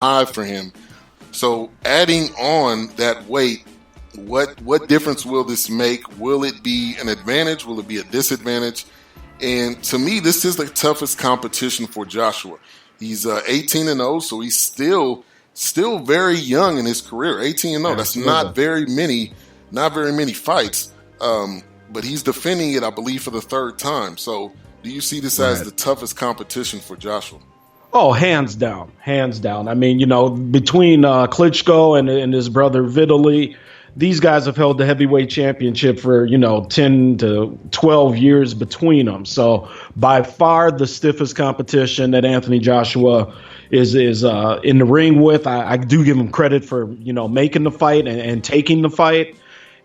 high for him. So adding on that weight, what difference will this make? Will it be an advantage? Will it be a disadvantage? And to me, this is the toughest competition for Joshua. He's 18-0, so he's still very young in his career. 18-0, that's not very many fights. But he's defending it, I believe, for the third time. So do you see this as the toughest competition for Joshua? Oh, hands down. I mean, between Klitschko and his brother Vitaly, these guys have held the heavyweight championship for, 10 to 12 years between them. So by far the stiffest competition that Anthony Joshua is in the ring with. I do give him credit for, making the fight and taking the fight.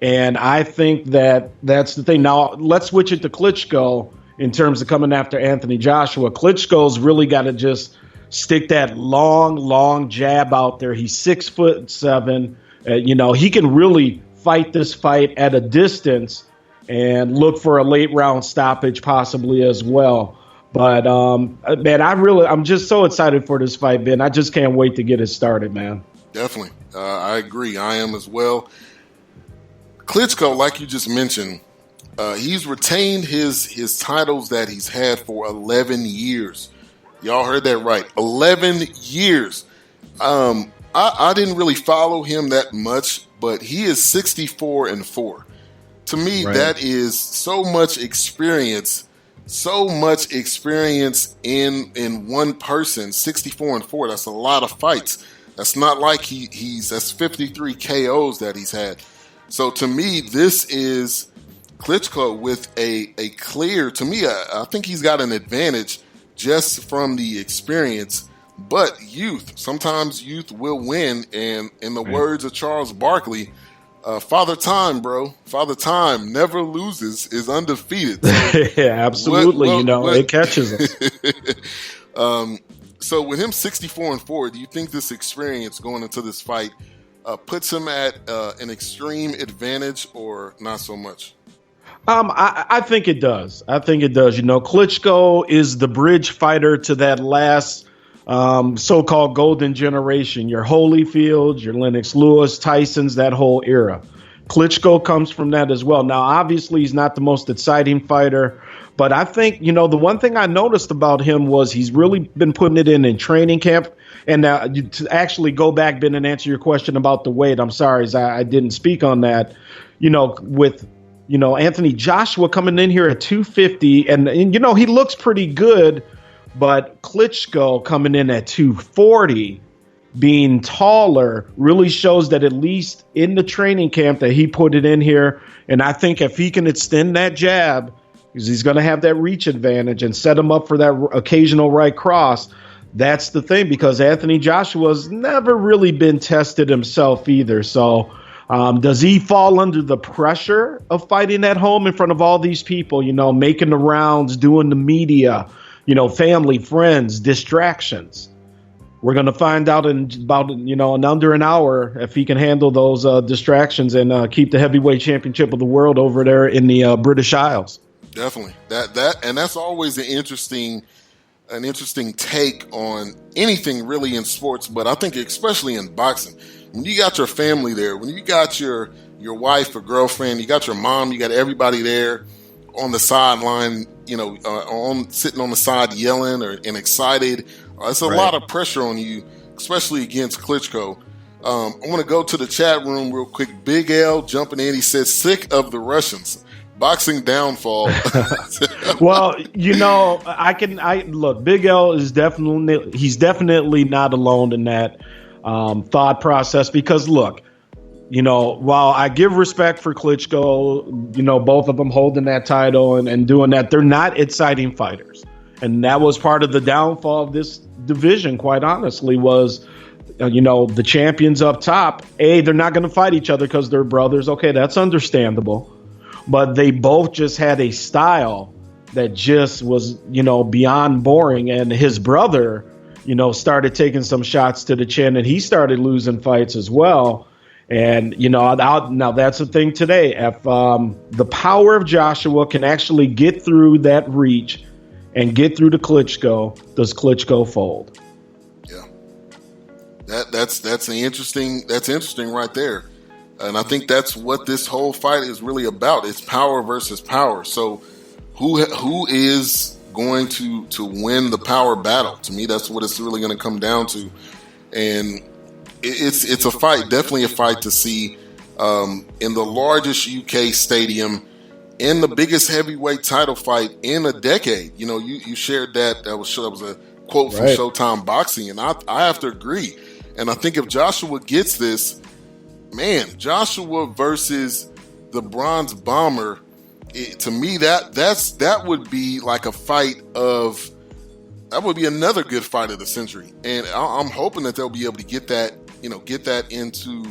And I think that's the thing. Now, let's switch it to Klitschko in terms of coming after Anthony Joshua. Klitschko's really got to just stick that long jab out there. He's 6'7". He can really fight this fight at a distance and look for a late round stoppage possibly as well. But, man, I'm just so excited for this fight, Ben. I just can't wait to get it started, man. Definitely. I agree. I am as well. Klitschko, like you just mentioned, he's retained his titles that he's had for 11 years. Y'all heard that right. 11 years. I didn't really follow him that much, but he is 64-4. To me, that is so much experience in one person. 64-4. That's a lot of fights. That's not like that's 53 KOs that he's had. So to me, this is Klitschko with a clear. To me, I think he's got an advantage just from the experience. But sometimes youth will win. And in the words of Charles Barkley, Father Time, bro. Father Time never loses, is undefeated. So yeah, absolutely. It catches us. So with him 64-4, do you think this experience going into this fight puts him at an extreme advantage or not so much? I think it does. Klitschko is the bridge fighter to that last so-called golden generation. Your Holyfields, your Lennox Lewis, Tysons, that whole era. Klitschko comes from that as well. Now, obviously, he's not the most exciting fighter, but I think, the one thing I noticed about him was he's really been putting it in training camp. And to actually go back, Ben, and answer your question about the weight, I'm sorry, I didn't speak on that. With Anthony Joshua coming in here at 250, and he looks pretty good, but Klitschko coming in at 240, being taller, really shows that at least in the training camp that he put it in here. And I think if he can extend that jab, because he's going to have that reach advantage and set him up for that occasional right cross. That's the thing, because Anthony Joshua's never really been tested himself either. So does he fall under the pressure of fighting at home in front of all these people, making the rounds, doing the media, family, friends, distractions? We're going to find out in about, in under an hour if he can handle those distractions and keep the heavyweight championship of the world over there in the British Isles. Definitely. And that's always an interesting take on anything really in sports, but I think especially in boxing. When you got your family there, when you got your wife or girlfriend, you got your mom, you got everybody there on the sideline, sitting on the side yelling and excited. It's a lot of pressure on you, especially against Klitschko. I want to go to the chat room real quick. Big L jumping in. He says, sick of the Russians. Boxing downfall. Well, look, Big L is definitely not alone in that thought process, because look, while I give respect for Klitschko, both of them holding that title and doing that, they're not exciting fighters. And that was part of the downfall of this division, quite honestly, was, the champions up top, they're not going to fight each other because they're brothers. Okay, that's understandable. But they both just had a style that just was, beyond boring. And his brother, started taking some shots to the chin, and he started losing fights as well. And, now that's the thing today. If the power of Joshua can actually get through that reach and get through to Klitschko, does Klitschko fold? That's interesting right there. And I think that's what this whole fight is really about. It's power versus power. So who is going to win the power battle? To me, that's what it's really going to come down to. And it's a fight, definitely a fight to see in the largest UK stadium, in the biggest heavyweight title fight in a decade. You know, you shared that was a quote from Showtime Boxing, and I have to agree. And I think if Joshua gets this, man, Joshua versus the Bronze Bomber, to me that would be like a fight of, that would be another good fight of the century. And I'm hoping that they'll be able to get that into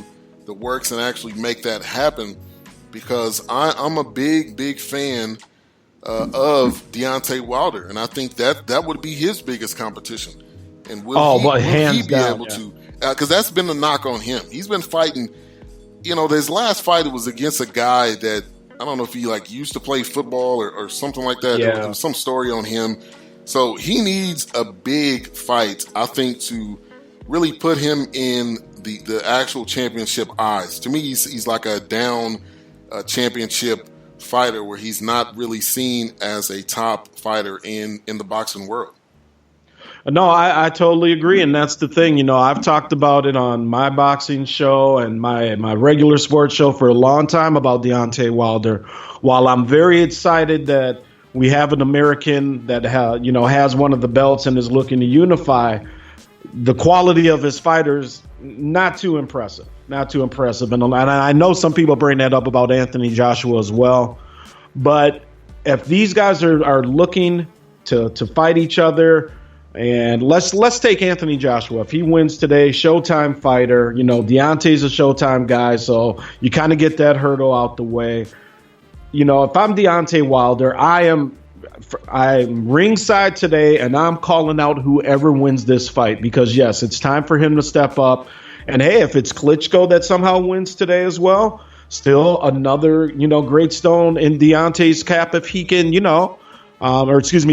the works and actually make that happen, because I'm a big fan of Deontay Wilder, and I think that would be his biggest competition. And will he be able to? Because that's been the knock on him. He's been fighting. You know, his last fight was against a guy that I don't know if he used to play football or something like that. There was some story on him. So he needs a big fight, I think, to really put him in the actual championship eyes. To me, he's like a down championship fighter where he's not really seen as a top fighter in the boxing world. No, I totally agree, and that's the thing. You know, I've talked about it on my boxing show and my regular sports show for a long time about Deontay Wilder. While I'm very excited that we have an American that has one of the belts and is looking to unify, the quality of his fighters not too impressive. And I know some people bring that up about Anthony Joshua as well, but if these guys are looking to fight each other. And let's take Anthony Joshua. If he wins today, Showtime fighter, Deontay's a Showtime guy, so you kind of get that hurdle out the way. You know, if I'm Deontay Wilder, I'm ringside today, and I'm calling out whoever wins this fight, because yes, it's time for him to step up. And hey, if it's Klitschko that somehow wins today as well, still another, great stone in Deontay's cap if he can,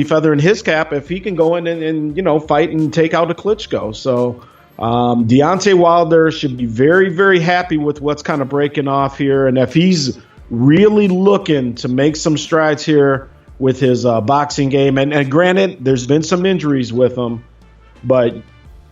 feather in his cap if he can go in and fight and take out a Klitschko. So Deontay Wilder should be very, very happy with what's kind of breaking off here. And if he's really looking to make some strides here with his boxing game, and granted, there's been some injuries with him, but,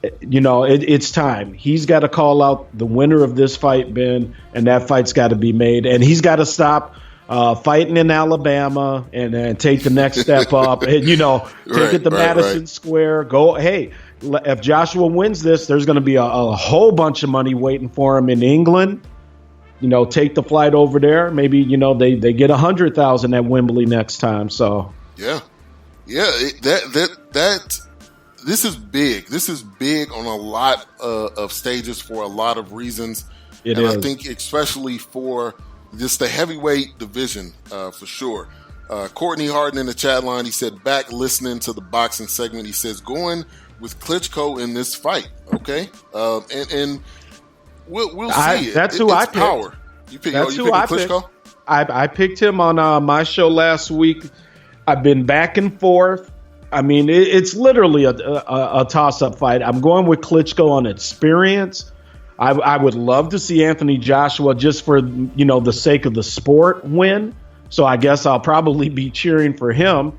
it's time. He's got to call out the winner of this fight, Ben, and that fight's got to be made. And he's got to stop fighting in Alabama and take the next step up and, take it to Madison Square. Go, hey, if Joshua wins this, there's going to be a whole bunch of money waiting for him in England. Take the flight over there. Maybe, they get 100,000 at Wembley next time. So, yeah, this is big. This is big on a lot of stages for a lot of reasons. It is. I think especially for just the heavyweight division, for sure. Courtney Harden in the chat line, he said, back listening to the boxing segment, he says, going with Klitschko in this fight, okay? And we'll see. That's who I picked. Power. You picked Klitschko? I picked him on my show last week. I've been back and forth. I mean, it's literally a toss-up fight. I'm going with Klitschko on experience. I would love to see Anthony Joshua just for, the sake of the sport win. So I guess I'll probably be cheering for him.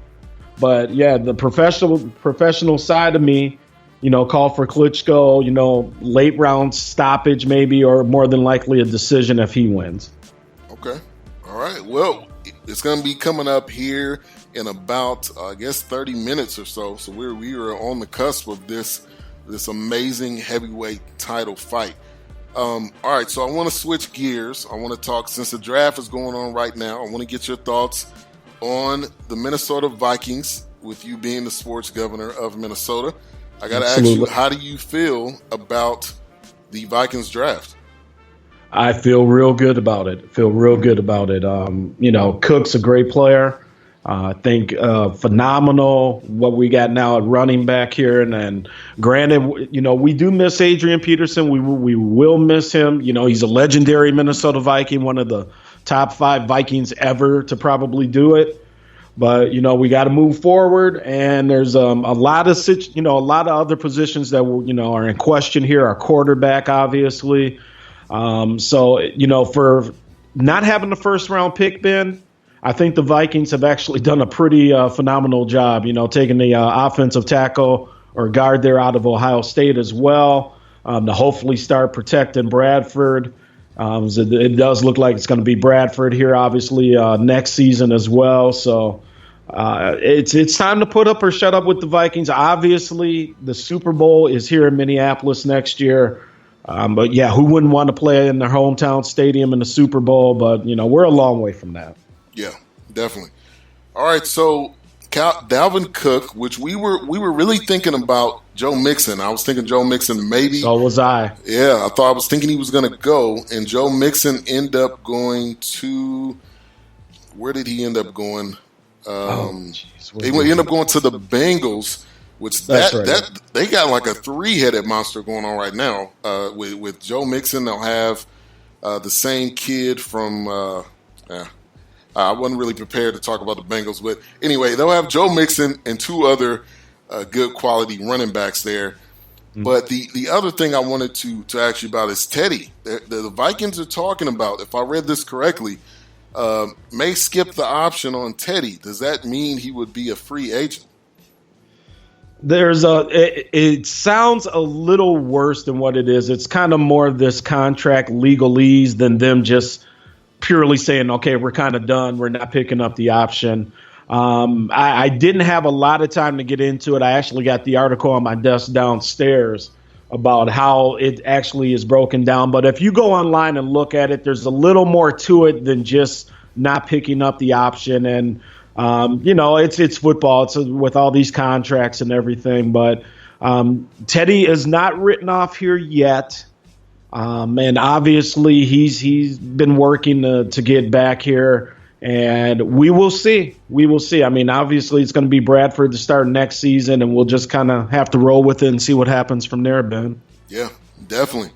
But yeah, the professional side of me, call for Klitschko, late round stoppage maybe, or more than likely a decision if he wins. Okay. All right. Well, it's going to be coming up here in about, 30 minutes or so. So we are on the cusp of this amazing heavyweight title fight. All right, so I want to switch gears. I want to talk, since the draft is going on right now, I want to get your thoughts on the Minnesota Vikings, with you being the sports governor of Minnesota. I got to ask you, how do you feel about the Vikings draft? I feel real good about it. Cook's a great player. I think phenomenal what we got now at running back here. And granted, we do miss Adrian Peterson. We will miss him. He's a legendary Minnesota Viking, one of the top 5 Vikings ever to probably do it. But we got to move forward, and there's a lot of other positions that are in question here. Our quarterback, obviously. For not having the first round pick, Ben, I think the Vikings have actually done a pretty phenomenal job. Taking the offensive tackle or guard there out of Ohio State as well, to hopefully start protecting Bradford. It does look like it's going to be Bradford here, obviously, next season as well. So it's time to put up or shut up with the Vikings. Obviously, the Super Bowl is here in Minneapolis next year. But yeah, who wouldn't want to play in their hometown stadium in the Super Bowl? But we're a long way from that. Yeah, definitely. All right, so Dalvin Cook, which we were really thinking about Joe Mixon. I was thinking Joe Mixon maybe. So was I. Yeah, I was thinking he was going to go, and Joe Mixon ended up going to. Where did he end up going? He ended up going to the Bengals, which that they got like a three-headed monster going on right now. With Joe Mixon, they'll have the same kid from. I wasn't really prepared to talk about the Bengals, but anyway, they'll have Joe Mixon and two other good quality running backs there. Mm-hmm. But the other thing I wanted to ask you about is Teddy. The Vikings are talking about, if I read this correctly, may skip the option on Teddy. Does that mean he would be a free agent? It sounds a little worse than what it is. It's kind of more of this contract legalese than them just purely saying, okay, we're kind of done. We're not picking up the option. I didn't have a lot of time to get into it. I actually got the article on my desk downstairs about how it actually is broken down. But if you go online and look at it, there's a little more to it than just not picking up the option. And, it's football. It's with all these contracts and everything. But Teddy is not written off here yet. And obviously he's been working to get back here, and we will see. I mean, obviously it's going to be Bradford to start next season, and we'll just kind of have to roll with it and see what happens from there, Ben. Yeah, definitely.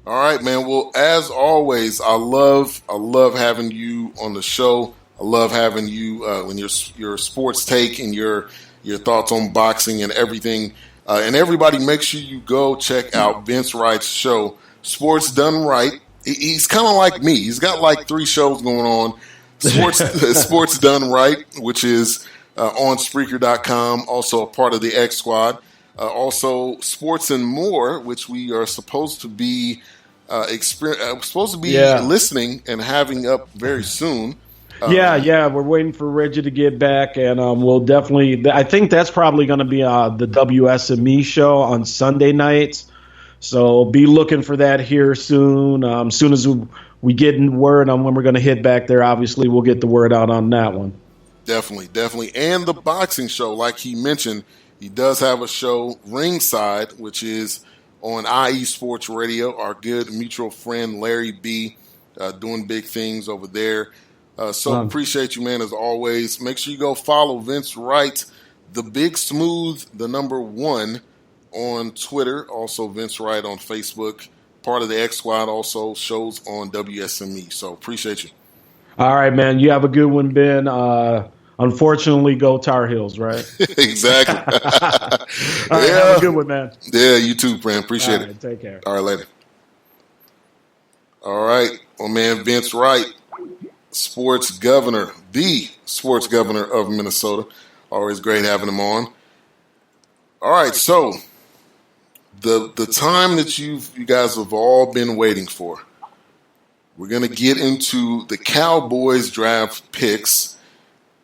All right, man. Well, as always, I love having you on the show. I love having you when your sports take and your thoughts on boxing and everything. And everybody, make sure you go check out Vince Wright's show, Sports Done Right. He's kind of like me. He's got like 3 shows going on. Sports Done Right, which is on Spreaker.com, also a part of the X Squad. Also, Sports and More, which we are supposed to be listening and having up very soon. We're waiting for Reggie to get back, and we'll definitely. I think that's probably going to be the WSME show on Sunday nights. So be looking for that here soon. As soon as we get word on when we're going to hit back there, obviously we'll get the word out on that one. Definitely. And the boxing show, like he mentioned, he does have a show, Ringside, which is on IE Sports Radio. Our good mutual friend Larry B doing big things over there. Appreciate you, man, as always. Make sure you go follow Vince Wright, the Big Smooth, the number 1 on Twitter. Also Vince Wright on Facebook. Part of the X Squad, also shows on WSME. So appreciate you. All right, man. You have a good one, Ben. Unfortunately, go Tar Heels, right? Exactly. All right, have a good one, man. Yeah, you too, friend. Appreciate it. Take care. All right, later. All right. Well, man, Vince Wright, sports governor, the sports governor of Minnesota. Always great having him on. All right, so the time that you guys have all been waiting for. We're going to get into the Cowboys draft picks,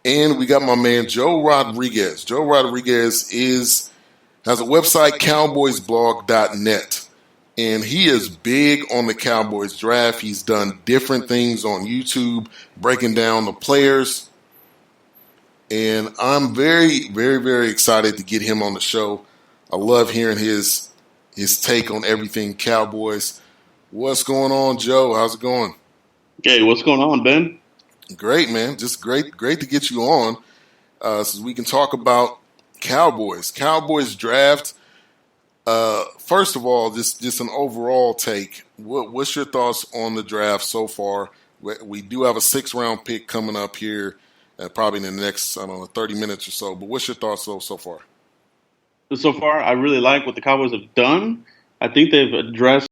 and we got my man Joe Rodriguez. Joe Rodriguez has a website, cowboysblog.net, and he is big on the Cowboys draft. He's done different things on YouTube, breaking down the players, and I'm very, very, very excited to get him on the show. I love hearing his take on everything Cowboys. What's going on, Joe? How's it going? Hey, what's going on, Ben? Great, man. Just great to get you on so we can talk about Cowboys. Cowboys draft. First of all, just an overall take. What's your thoughts on the draft so far? We do have a 6th round pick coming up here probably in the next, 30 minutes or so. But what's your thoughts so far? So far, I really like what the Cowboys have done. I think they've addressed